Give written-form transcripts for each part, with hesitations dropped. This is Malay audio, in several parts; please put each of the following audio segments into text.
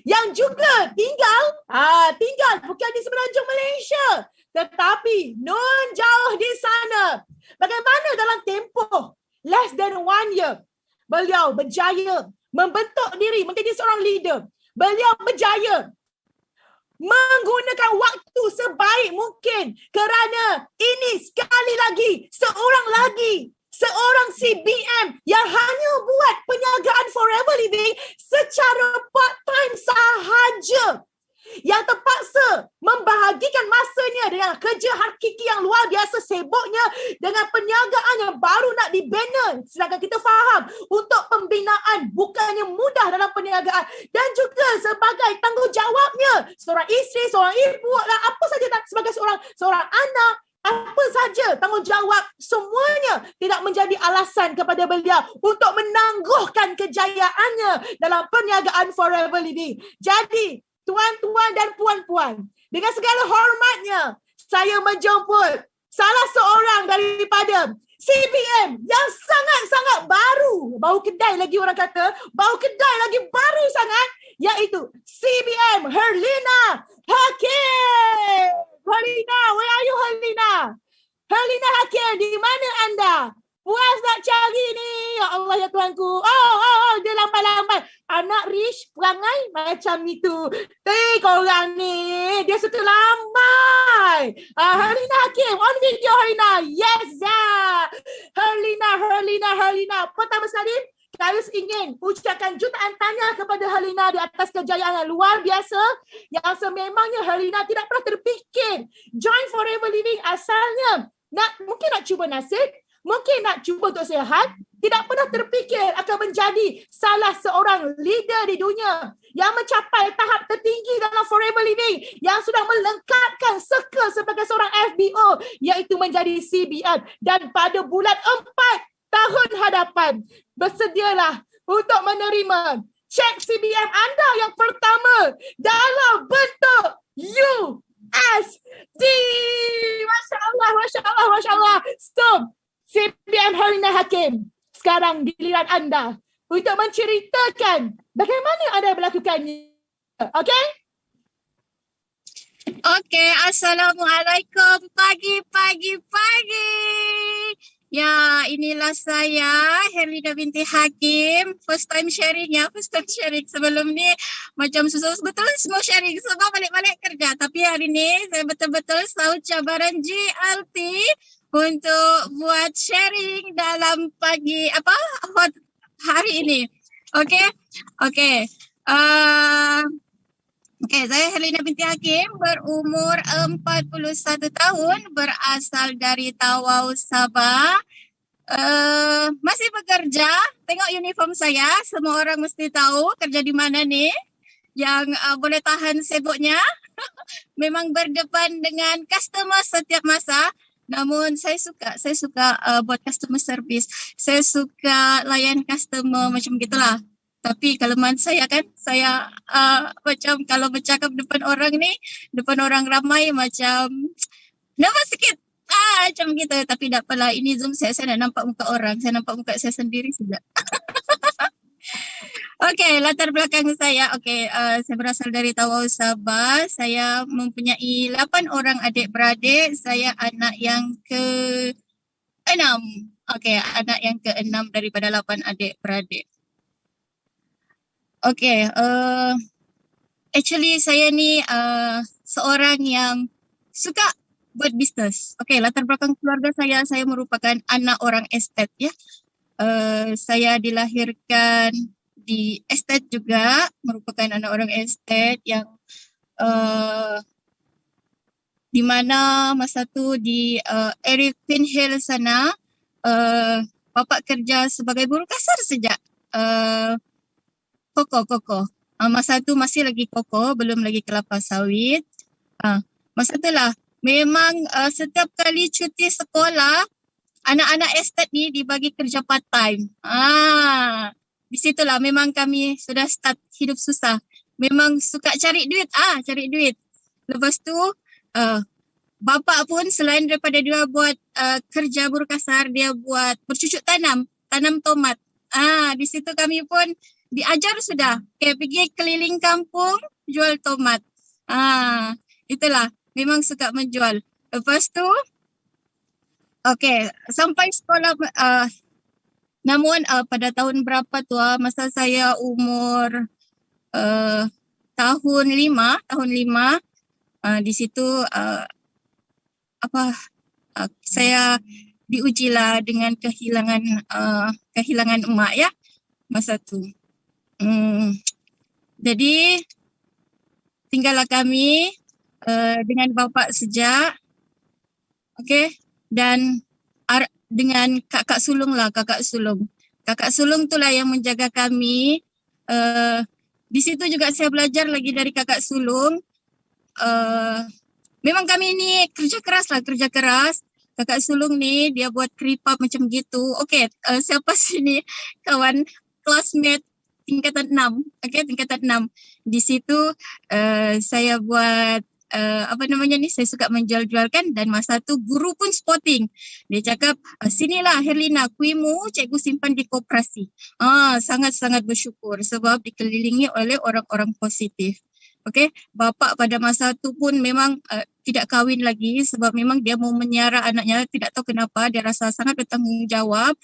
yang juga tinggal bukan di semenanjung Malaysia, tetapi non jauh di sana. Bagaimana dalam tempoh less than 1 year, beliau berjaya membentuk diri menjadi seorang leader. Beliau berjaya menggunakan waktu sebaik mungkin kerana ini sekali lagi seorang CBM yang hanya buat perniagaan Forever Living secara part-time sahaja, yang terpaksa membahagikan masanya dengan kerja hakiki yang luar biasa sibuknya dengan perniagaan yang baru nak dibina. Sedangkan kita faham untuk pembinaan bukannya mudah dalam perniagaan, dan juga sebagai tanggungjawabnya seorang isteri, seorang ibu, apa saja sebagai seorang anak, apa saja tanggungjawab, semuanya tidak menjadi alasan kepada beliau untuk menangguhkan kejayaannya dalam perniagaan Forever Living. Jadi tuan-tuan dan puan-puan, dengan segala hormatnya, saya menjemput salah seorang daripada CBM yang sangat-sangat baru kedai lagi, orang kata, baru kedai lagi baru sangat, iaitu CBM Herlina Hakim. Herlina, where are you, Herlina? Herlina Hakim, di mana anda? Puas nak cari ni. Ya Allah, ya Tuhanku. Oh, dia lambat-lambat. Anak Rish perangai macam itu. Korang ni, dia suka lambat. Herlina Hakim, on video Herlina. Yes, Herlina. Pertama sekali, saya ingin ucapkan jutaan tanya kepada Herlina di atas kejayaan yang luar biasa yang sememangnya Herlina tidak pernah terfikir join Forever Living asalnya. Mungkin nak cuba nasib, mungkin nak cuba untuk sihat, tidak pernah terfikir akan menjadi salah seorang leader di dunia yang mencapai tahap tertinggi dalam Forever Living, yang sudah melengkapkan circle sebagai seorang FBO, iaitu menjadi CBM. Dan pada bulan 4 tahun hadapan, bersedialah untuk menerima cek CBM anda yang pertama dalam bentuk USD. Masya Allah. Stop. CBM Herlina Hakim, sekarang giliran anda untuk menceritakan bagaimana anda melakukannya. Okey? Okey, Assalamualaikum. Pagi. Ya, inilah saya, Herlina binti Hakim. First time sharing. Sebelum ni macam susah betul semua sharing. Semua balik-balik kerja. Tapi hari ni saya betul-betul tahu cabaran GLT untuk buat sharing dalam hari ini. Okey. Saya Herlina binti Hakim, berumur 41 tahun, berasal dari Tawau, Sabah. Masih bekerja, tengok uniform saya, semua orang mesti tahu kerja di mana ni. Yang boleh tahan sibuknya. Memang berdepan dengan customer setiap masa. Namun saya suka buat customer service. Saya suka layan customer macam gitulah. Tapi kelemahan saya kan, macam kalau bercakap depan orang ramai macam nervous sikit. Macam gitu. Tapi tak apalah, ini Zoom saya nak nampak muka orang. Saya nampak muka saya sendiri saja. Okey, latar belakang saya. Saya berasal dari Tawau, Sabah. Saya mempunyai 8 orang adik-beradik. Saya anak yang ke-6. Anak yang ke-6 daripada 8 adik-beradik. Actually saya ni seorang yang suka buat bisnes. Latar belakang keluarga saya merupakan anak orang estate ya. Saya dilahirkan di estate juga, merupakan anak orang estate yang di mana masa tu di area Queen Hill sana, bapa kerja sebagai buruh kasar sejak koko. Masa tu masih lagi koko, belum lagi kelapa sawit. Masa tu lah memang setiap kali cuti sekolah, anak-anak estate ni dibagi kerja part time. Di situlah memang kami sudah start hidup susah. Memang suka cari duit. Lepas tu bapa pun selain daripada dia buat kerja buruh kasar, dia buat bercucuk tanam tomat. Di situ kami pun diajar sudah. Okay, pergi keliling kampung jual tomat. Itulah, memang suka menjual. Lepas tu, okay, sampai sekolah, namun pada tahun berapa tu, masa saya umur tahun 5, di situ saya diujilah dengan kehilangan emak ya masa tu. Jadi tinggallah kami dengan bapa sejak, okay, dan dengan kakak sulung lah, kakak sulung. Kakak sulung itulah yang menjaga kami. Di situ juga saya belajar lagi dari kakak sulung. Memang kami ni kerja keras. Kakak sulung ni dia buat keripap macam gitu. Okay, siapa sini kawan classmate tingkatan 6. Okay, tingkatan 6. Di situ saya buat saya suka menjual-jualkan dan masa tu guru pun spotting. Dia cakap, sinilah Herlina, kuimu cikgu simpan di koperasi. Sangat-sangat bersyukur sebab dikelilingi oleh orang-orang positif. Okay, bapa pada masa tu pun memang tidak kahwin lagi sebab memang dia mau menyara anaknya, tidak tahu kenapa, dia rasa sangat bertanggungjawab.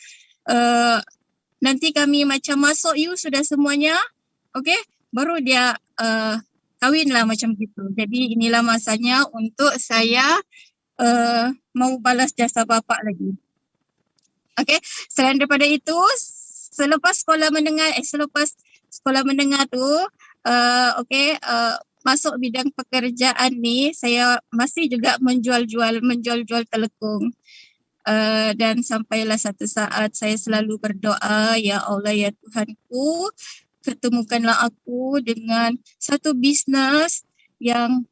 Nanti kami macam masuk sudah semuanya, okay, baru dia kahwin lah macam gitu. Jadi inilah masanya untuk saya mau balas jasa bapa lagi. Okay, selain daripada itu, selepas sekolah menengah tu, masuk bidang pekerjaan ni, saya masih juga menjual-jual telekung. Dan sampailah satu saat saya selalu berdoa, ya Allah, ya Tuhanku, ketemukanlah aku dengan satu bisnes yang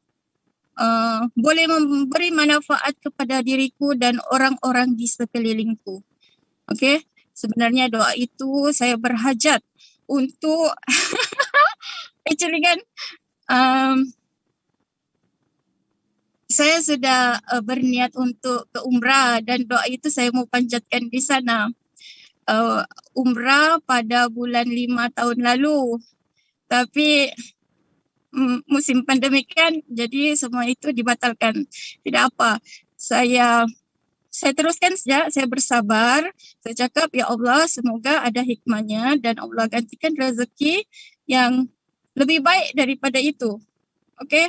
boleh memberi manfaat kepada diriku dan orang-orang di sekelilingku. Okay, sebenarnya doa itu saya berhajat untuk actually kan saya sudah berniat untuk ke umrah dan doa itu saya mau panjatkan di sana. Umrah pada bulan 5 tahun lalu. Tapi musim pandemik kan, jadi semua itu dibatalkan. Tidak apa. Saya teruskan saja, saya bersabar. Saya cakap, ya Allah, semoga ada hikmahnya dan Allah gantikan rezeki yang lebih baik daripada itu. Okay.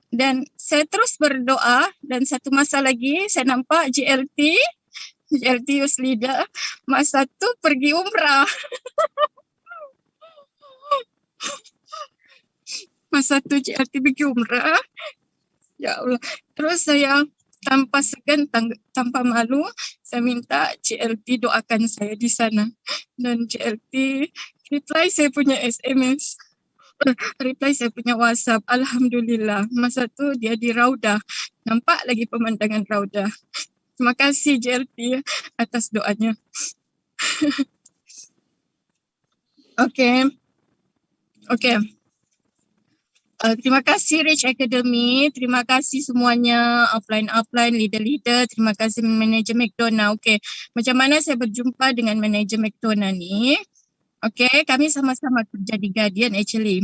Dan saya terus berdoa dan satu masa lagi saya nampak JLT Youth Leader masa tu pergi umrah. Masa tu JLT pergi umrah. Ya Allah. Terus saya tanpa segan, tanpa malu, saya minta JLT doakan saya di sana. Dan JLT reply saya punya SMS. Reply saya punya WhatsApp. Alhamdulillah. Masa tu dia di Raudah. Nampak lagi pemandangan Raudah. Terima kasih JLT atas doanya. Okay. Terima kasih Rich Academy. Terima kasih semuanya. Upline, leader. Terima kasih manager McDonald. Okay. Macam mana saya berjumpa dengan manager McDonald ni? Okay, kami sama-sama kerja di Guardian actually.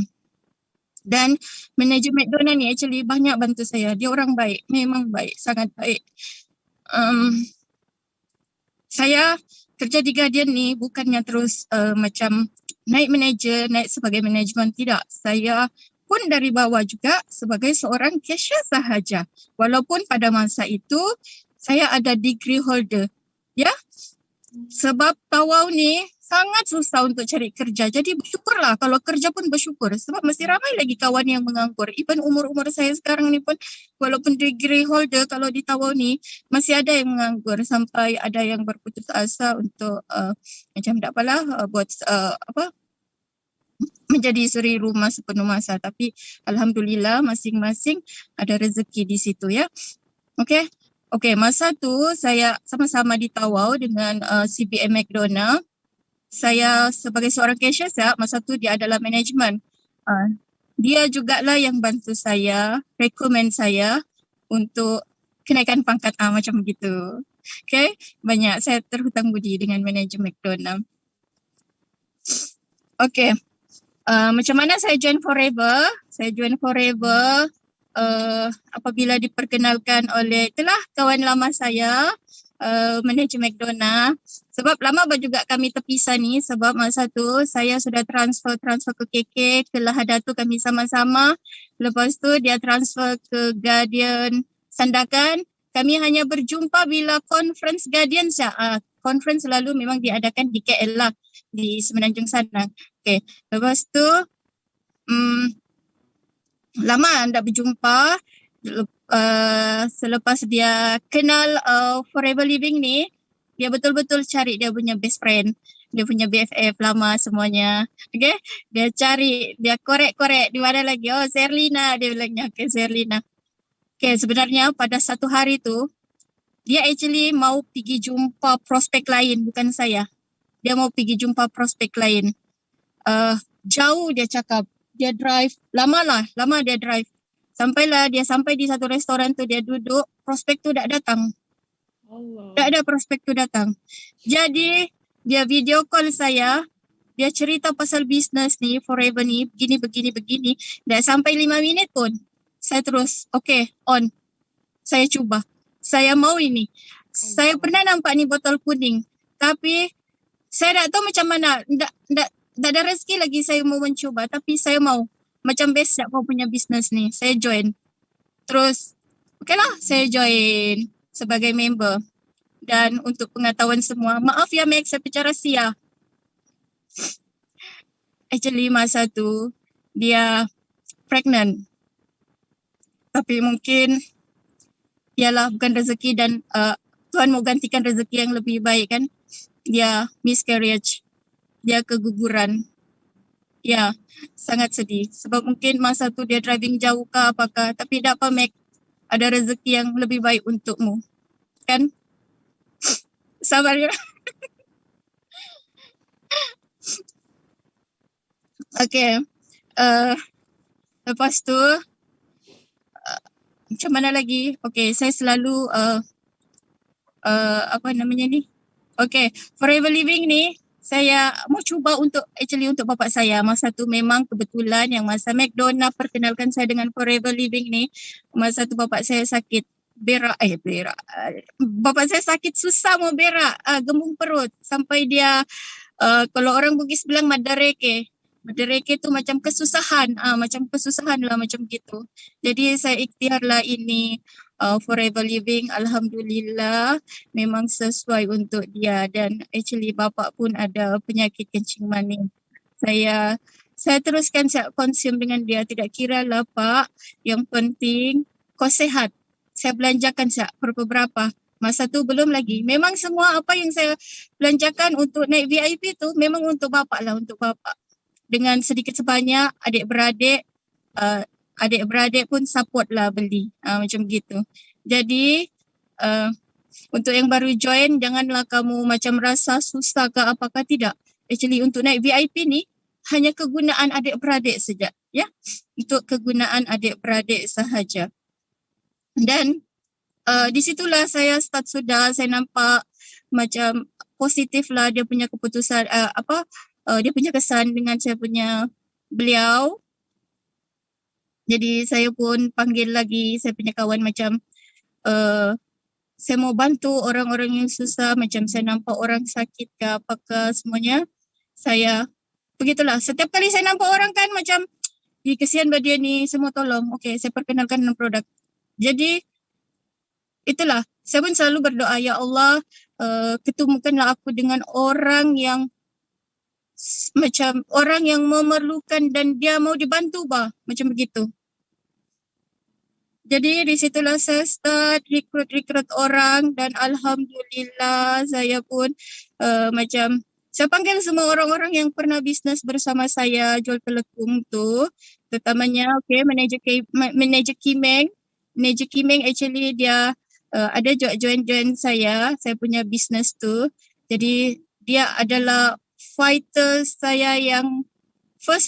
Dan manager McDonald ni actually banyak bantu saya. Dia orang baik, memang baik, sangat baik. Saya kerja di Guardian ni bukannya terus macam naik manager, naik sebagai management, tidak. Saya pun dari bawah juga sebagai seorang cashier sahaja. Walaupun pada masa itu saya ada degree holder. Ya, sebab Tawau ni sangat susah untuk cari kerja. Jadi bersyukurlah kalau kerja pun bersyukur. Sebab masih ramai lagi kawan yang menganggur. Even umur-umur saya sekarang ni pun walaupun degree holder, kalau di Tawau ni masih ada yang menganggur. Sampai ada yang berputus asa untuk macam tak apalah buat menjadi suri rumah sepenuh masa. Tapi Alhamdulillah masing-masing ada rezeki di situ ya. Okay, masa tu saya sama-sama di Tawau dengan CBM McDonald. Saya sebagai seorang cashier, masa tu dia adalah management. Dia jugalah yang bantu saya, recommend saya untuk kenaikan pangkat macam begitu. Okay, banyak saya terhutang budi dengan manager McDonald. Okay, Macam mana saya join Forever? Saya join Forever apabila diperkenalkan oleh itulah kawan lama saya, manager McDonald. Sebab lama juga kami terpisah ni, sebab masa tu saya sudah transfer ke KK, ke Lahadatu kami sama-sama. Lepas tu dia transfer ke Guardian Sandakan. Kami hanya berjumpa bila conference Guardian saja. Conference selalu memang diadakan di KL lah, di Semenanjung sana. Okay. Lepas tu lama anda berjumpa. Selepas dia kenal Forever Living ni, dia betul-betul cari dia punya best friend, dia punya BFF lama semuanya. Okay, dia cari, dia korek-korek di mana lagi. Oh, Zerlina, dia bilangnya. Okay, Zerlina. Okay, sebenarnya pada satu hari tu dia actually mau pergi jumpa prospek lain, bukan saya. Dia mau pergi jumpa prospek lain. Jauh dia cakap, dia drive, lama dia drive. Sampailah dia sampai di satu restoran tu, dia duduk, prospek tu tak datang. Tak ada prospek tu datang. Jadi dia video call saya, dia cerita pasal bisnes ni, Forever ni, begini. Dah sampai 5 minit pun. Saya terus, okay, on. Saya cuba. Saya mau ini. Saya pernah nampak ni botol kuning. Tapi saya tak tahu macam mana. Tak ada rezeki lagi saya mau mencuba. Tapi saya mau. Macam best tak kau punya bisnes ni. Saya join. Terus, okay lah, saya join sebagai member. Dan untuk pengetahuan semua, maaf ya Meg, saya bicara sia. Actually masa tu, dia pregnant. Tapi mungkin, ialah bukan rezeki dan Tuhan mau gantikan rezeki yang lebih baik kan. Dia miscarriage. Dia keguguran. Ya, sangat sedih. Sebab mungkin masa tu dia driving jauh ke apakah. Tapi tak apa Mac, ada rezeki yang lebih baik untukmu. Kan? Sabar ya. Okay. Lepas tu, macam mana lagi? Okay, saya selalu, apa namanya ni? Okay, Forever Living ni, saya mau cuba untuk bapak saya. Masa tu memang kebetulan yang masa McDonald perkenalkan saya dengan Forever Living ni, masa tu bapak saya sakit berak. Bapak saya sakit susah mau berak, gembung perut sampai dia kalau orang Bugis bilang madareke. Madareke tu macam kesusahan, macam kesusahan lah macam gitu. Jadi saya ikhtiarlah ini Forever Living, alhamdulillah memang sesuai untuk dia dan actually bapak pun ada penyakit kencing manis. Saya teruskan saya konsum dengan dia, tidak kira lah Pak, yang penting kau sehat. Saya belanjakan saya berapa. Masa tu belum lagi. Memang semua apa yang saya belanjakan untuk naik VIP tu memang untuk bapak lah, untuk bapak. Dengan sedikit sebanyak adik-beradik pun support lah beli macam gitu. Jadi untuk yang baru join, janganlah kamu macam rasa susah ke apakah, tidak. Actually untuk naik VIP ni hanya kegunaan adik-beradik saja, ya. Untuk kegunaan adik-beradik sahaja. Dan di situlah saya start sudah, saya nampak macam positif lah dia punya keputusan, dia punya kesan dengan saya punya beliau. Jadi saya pun panggil lagi saya punya kawan macam saya mau bantu orang-orang yang susah, macam saya nampak orang sakit ke apakah semuanya. Saya begitulah, setiap kali saya nampak orang kan macam kesian dia ni, semua tolong. Okay, saya perkenalkan dengan produk. Jadi itulah, saya pun selalu berdoa, ya Allah, ketemukanlah aku dengan orang yang macam orang yang memerlukan dan dia mau dibantu macam begitu. Jadi di situlah saya start rekrut orang dan alhamdulillah saya pun macam saya panggil semua orang-orang yang pernah bisnes bersama saya jual telekung tu, terutamanya manager Kimeng. Manager Kimeng actually dia ada join saya punya bisnes tu. Jadi dia adalah first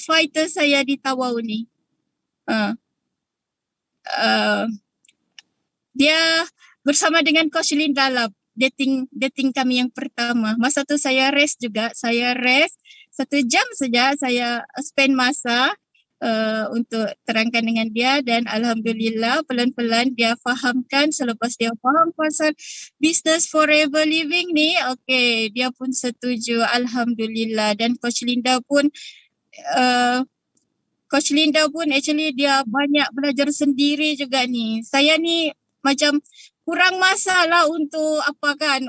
fighter saya di Tawau ni. Dia bersama dengan Coach Linda Lab, dating kami yang pertama. Masa tu saya rest juga, saya 1 jam saja saya spend masa untuk terangkan dengan dia, dan alhamdulillah pelan-pelan dia fahamkan. Selepas dia faham pasal business forever living ni, okey, dia pun setuju, alhamdulillah. Dan Coach Linda pun actually dia banyak belajar sendiri juga ni. Saya ni macam kurang masa lah untuk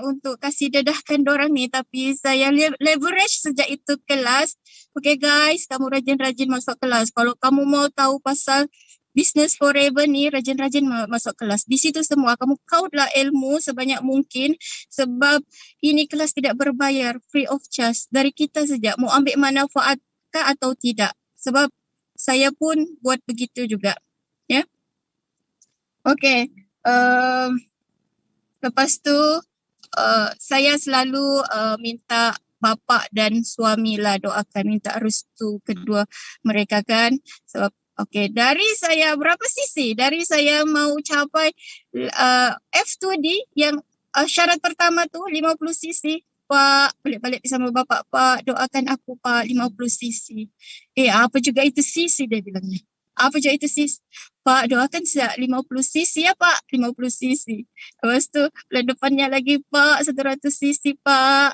untuk kasih dedahkan dorang ni, tapi saya leverage sejak itu kelas. Okay guys, kamu rajin-rajin masuk kelas. Kalau kamu mau tahu pasal business forever ni, rajin-rajin masuk kelas. Di situ semua kamu kautlah ilmu sebanyak mungkin, sebab ini kelas tidak berbayar, free of charge. Dari kita saja mau ambil manfaat kah atau tidak. Sebab saya pun buat begitu juga. Ya. Okay. Lepas tu saya selalu minta bapa dan suami lah doakan, minta restu kedua mereka kan. Sebab dari saya berapa cc? Dari saya mau capai F2D yang syarat pertama tu 50 cc. Pak, balik-balik sama bapak, Pak, doakan aku Pak 50 cc. Apa juga itu cc dia bilangnya. Apa juga itu cc? Pak, doakan saya 50 cc ya Pak, 50 cc. Lepas tu bulan depannya lagi Pak 100 cc Pak.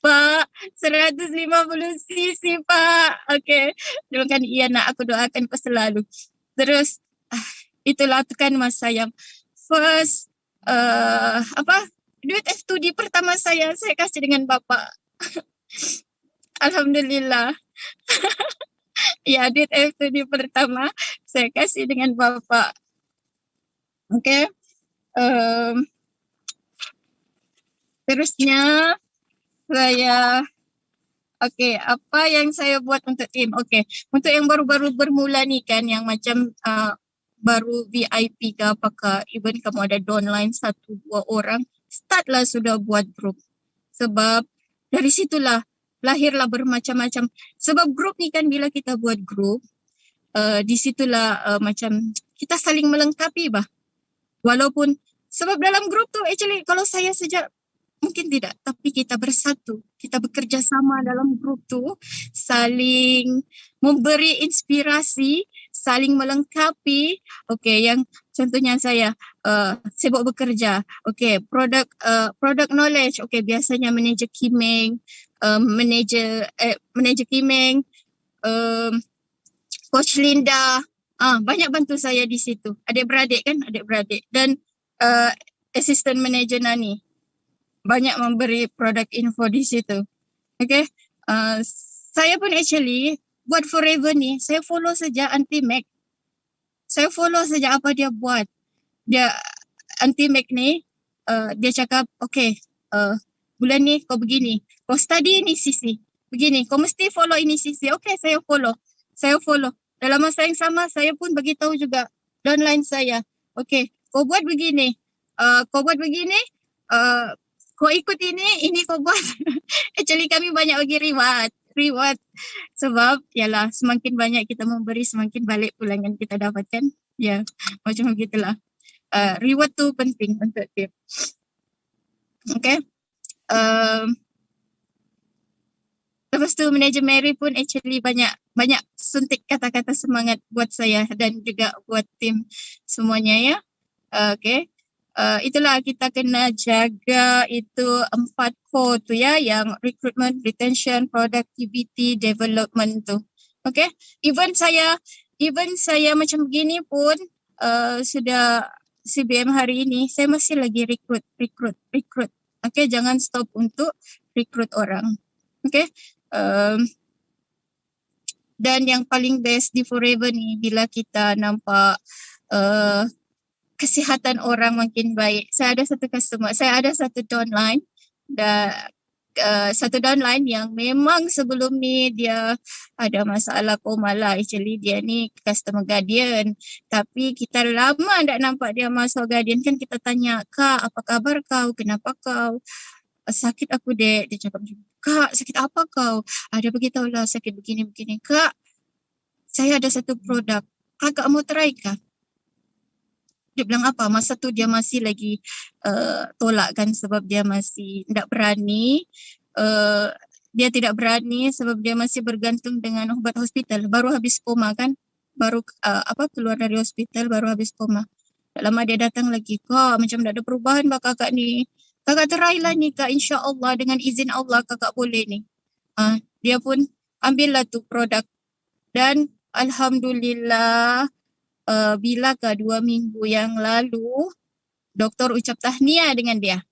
Pak, 150 cc Pak. Okay, doakan iya nak, aku doakan kau selalu. Terus itulah tu kan masa yang first duit F2D pertama saya kasih dengan bapa. Alhamdulillah. Ya, duit F2D pertama saya kasih dengan bapa. Okay. Terusnya saya apa yang saya buat untuk tim? Untuk yang baru-baru bermula ni kan, yang macam baru VIP ke apakah, even kamu ada downline 1-2 orang, startlah sudah buat grup. Sebab dari situlah lahirlah bermacam-macam. Sebab grup ni kan, bila kita buat grup, di situlah macam kita saling melengkapi bah. Walaupun sebab dalam grup tu actually kalau saya saja mungkin tidak, tapi kita bersatu, kita bekerja sama dalam grup tu, saling memberi inspirasi, saling melengkapi. Yang contohnya saya sibuk bekerja, product knowledge, biasanya manager Kimeng, manager Kimeng, Coach Linda, banyak bantu saya di situ. Adik-beradik dan assistant manager Nani banyak memberi produk info di situ. Saya pun actually buat forever ni, saya follow saja Aunty Mac. Saya follow saja apa dia buat. Dia Aunty Mac ni, dia cakap, bulan ni kau begini, kau study ini sisi, begini, kau mesti follow ini sisi. Saya follow. Dalam masa yang sama, saya pun bagi tahu juga downline saya. Kau buat begini, kau ikut ini kau buat. Actually kami banyak bagi reward. Sebab yalah, semakin banyak kita memberi, semakin balik pulangan kita dapatkan. Ya, macam begitulah. Reward tu penting untuk tim. Lepas tu manager Mary pun actually banyak suntik kata-kata semangat buat saya dan juga buat tim semuanya ya. Itulah kita kena jaga itu 4 core tu ya, yang recruitment, retention, productivity, development tu. Even saya macam begini pun sudah CBM hari ini, saya masih lagi recruit. Jangan stop untuk recruit orang. Dan yang paling best di Forever ni, bila kita nampak kesihatan orang makin baik. Saya ada satu customer, saya ada satu downline yang memang sebelum ni dia ada masalah koma lah. Actually dia ni customer Guardian, tapi kita lama tak nampak dia masuk Guardian kan. Kita tanya, Kak apa kabar kau, kenapa kau? Sakit aku dek. Dia cakap, Kak sakit apa kau? Ada beritahulah sakit begini-begini. Kak, saya ada satu produk, kakak mau try kah? Dia bilang apa? Masa tu dia masih lagi tolak kan, sebab dia masih tak berani. dia tidak berani sebab dia masih bergantung dengan ubat hospital. Baru habis koma kan, baru keluar dari hospital, baru habis koma. Tak lama dia datang lagi, kak macam tak ada perubahan bah kakak ni. Kakak try lah ni kak, insya-Allah dengan izin Allah kakak boleh ni. Dia pun ambillah tu produk dan alhamdulillah bilakah 2 minggu yang lalu doktor ucap tahniah dengan dia.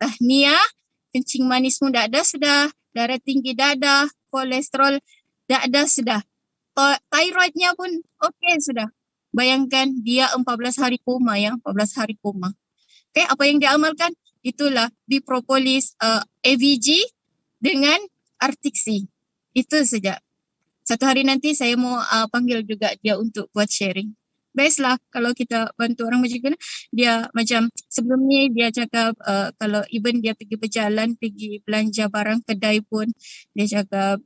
Tahniah, kencing manis pun dah ada sudah, darah tinggi dah ada, kolesterol dah ada sudah. Thyroidnya pun okey sudah. Bayangkan dia 14 hari koma ya, 14 hari koma. Okay, apa yang dia amalkan? Itulah bipropolis AVG dengan Artixi. Itu saja. Satu hari nanti saya mau panggil juga dia untuk buat sharing. Best lah kalau kita bantu orang macam ni. Dia macam sebelum ni dia cakap kalau even dia pergi berjalan, pergi belanja barang kedai pun dia cakap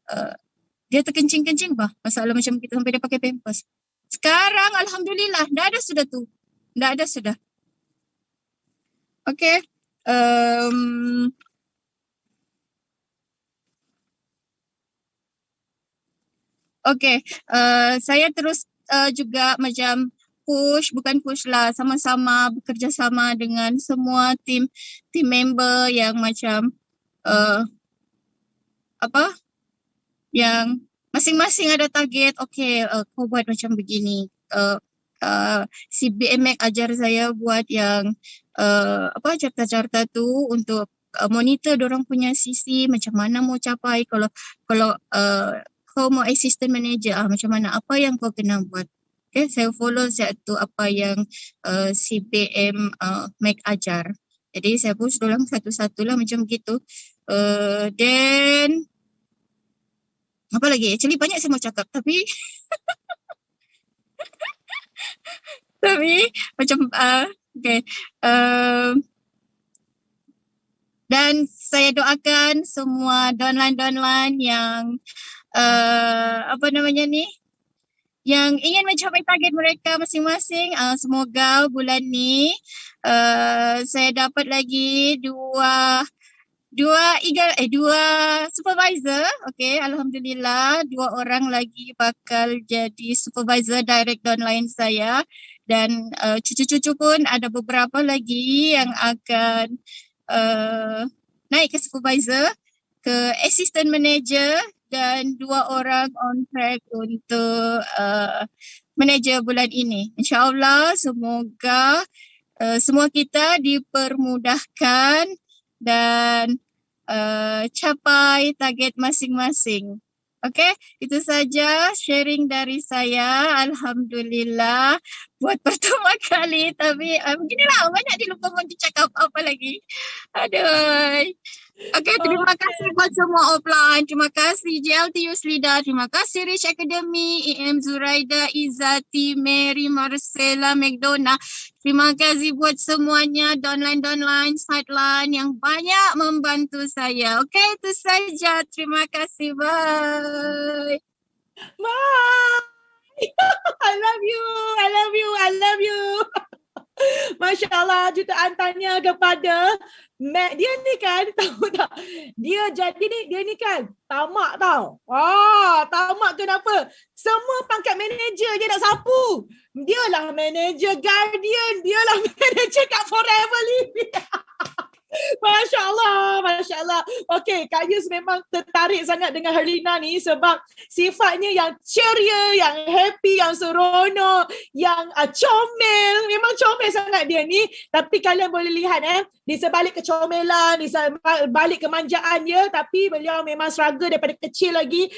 dia terkencing-kencing bah. Masalah macam kita sampai dia pakai pampers. Sekarang alhamdulillah dah ada sudah tu. Dah ada sudah. Okay. Okay. Saya terus juga macam bukan push lah, sama-sama bekerjasama dengan semua team member yang macam yang masing-masing ada target. Okay, kau buat macam begini. Si BMX ajar saya buat yang carta-carta tu untuk monitor dorang punya sisi macam mana mau capai. Kalau kau mau assistant manager, macam mana, apa yang kau kena buat. Okay, saya follow satu apa yang si BM Mac ajar. Jadi saya push dorang satu-satu lah macam gitu. Then apa lagi? Actually banyak saya mau cakap tapi macam okay. Dan saya doakan semua downline yang yang ingin mencapai target mereka masing-masing, semoga bulan ni saya dapat lagi dua supervisor. Okay, alhamdulillah 2 orang lagi bakal jadi supervisor direct downline saya dan cucu-cucu pun ada beberapa lagi yang akan naik ke supervisor, ke assistant manager dan 2 orang on track untuk manager bulan ini. InsyaAllah semoga semua kita dipermudahkan dan capai target masing-masing. Okay, itu saja sharing dari saya. Alhamdulillah buat pertama kali tapi beginilah banyak dilupa mau cakap apa lagi. Aduh. Okay, terima kasih buat semua offline. Terima kasih JLT Yuslida. Terima kasih Rich Academy, EM Zuraida, Izzati, Mary, Marcella, McDonald. Terima kasih buat semuanya, downline, sideline yang banyak membantu saya. Okay, itu saja. Terima kasih. Bye. Bye. I love you. Masya Allah, jutaan tanya kepada Mac. Dia ni kan, tahu tak? Dia ni kan tamak tau. Tamak kenapa? Semua pangkat manager je nak sapu. Dialah manager Guardian, dialah manager kat Forever Living. Masya Allah. Okey, Kak Yus memang tertarik sangat dengan Herlina ni sebab sifatnya yang ceria, yang happy, yang seronok, yang comel. Memang comel sangat dia ni. Tapi kalian boleh lihat di sebalik kecomelan, di sebalik kemanjaan dia, tapi beliau memang struggle daripada kecil lagi